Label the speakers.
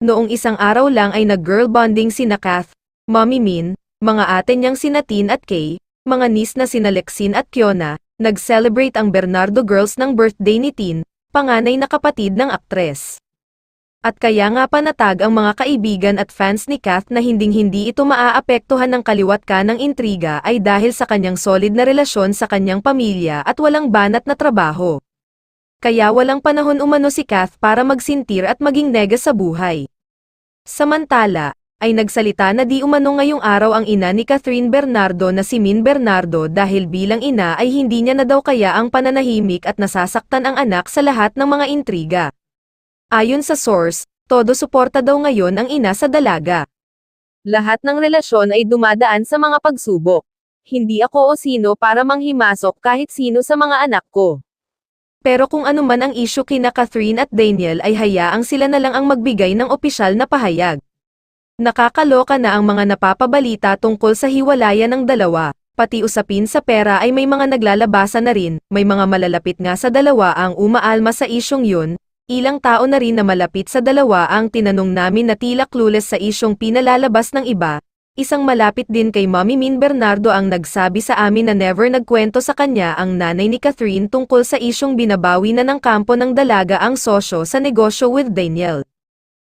Speaker 1: Noong isang araw lang ay nag-girl bonding sina Kath, Mommy Min, mga ate niyang sina Tin at Kay, mga niece na sina Lexine at Kiona, nag-celebrate ang Bernardo Girls ng birthday ni Tin, panganay na kapatid ng aktres. At kaya nga panatag ang mga kaibigan at fans ni Kath na hinding-hindi ito maaapektuhan ng kaliwat ka ng intriga ay dahil sa kanyang solid na relasyon sa kanyang pamilya at walang banat na trabaho. Kaya walang panahon umano si Kath para magsintir at maging nega sa buhay. Samantala, ay nagsalita na di umano ngayong araw ang ina ni Catherine Bernardo na si Min Bernardo dahil bilang ina ay hindi niya na daw kaya ang pananahimik at nasasaktan ang anak sa lahat ng mga intriga. Ayon sa source, todo suporta daw ngayon ang ina sa dalaga. Lahat ng relasyon ay dumadaan sa mga pagsubok. Hindi ako o sino para manghimasok kahit sino sa mga anak ko. Pero kung ano man ang issue kina Catherine at Daniel ay hayaang sila na lang ang magbigay ng opisyal na pahayag. Nakakaloka na ang mga napapabalita tungkol sa hiwalayan ng dalawa, pati usapin sa pera ay may mga naglalabasan na rin, may mga malalapit nga sa dalawa ang umaalma sa isyong yun. Ilang tao na rin na malapit sa dalawa ang tinanong namin na tila clueless sa isyong pinalalabas ng iba. Isang malapit din kay Mommy Min Bernardo ang nagsabi sa amin na never nagkwento sa kanya ang nanay ni Catherine tungkol sa isyong binabawi na ng kampo ng dalaga ang sosyo sa negosyo with Daniel.